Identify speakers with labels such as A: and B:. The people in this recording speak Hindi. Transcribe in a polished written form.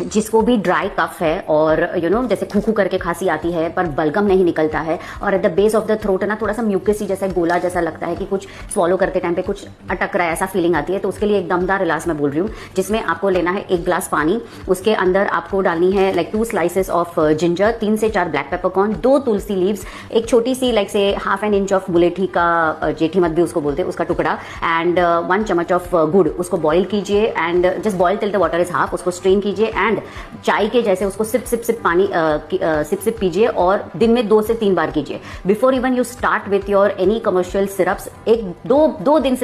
A: जिसको भी ड्राई कफ है और जैसे खू करके खांसी आती है पर बलगम नहीं निकलता है और at the base of the throat है ना थोड़ा सा म्यूकसी जैसा गोला जैसा लगता है कि कुछ स्वॉलो करते टाइम पे कुछ अटक रहा है, ऐसा फीलिंग आती है, तो उसके लिए एक दमदार इलाज मैं बोल रही हूँ, जिसमें आपको लेना है 1 ग्लास पानी, उसके अंदर आपको डालनी है लाइक 2 स्लाइसेस ऑफ जिंजर, 3 से 4 ब्लैक पेपरकॉर्न, 2 तुलसी लीव्स, एक छोटी सी लाइक से ½ इंच ऑफ मुलेठी का, जेठी मत भी उसको बोलते हैं, उसका टुकड़ा, एंड 1 चम्मच ऑफ गुड़, उसको बॉईल कीजिए and just boil till the water is half, उसको स्ट्रेन कीजिए एंड चाय के जैसे उसको सिप सिप सिप पानी सिप सिप पीजिए और दिन में 2 से 3 बार कीजिए। Before even you start with your any commercial syrups, 1-2 दिन से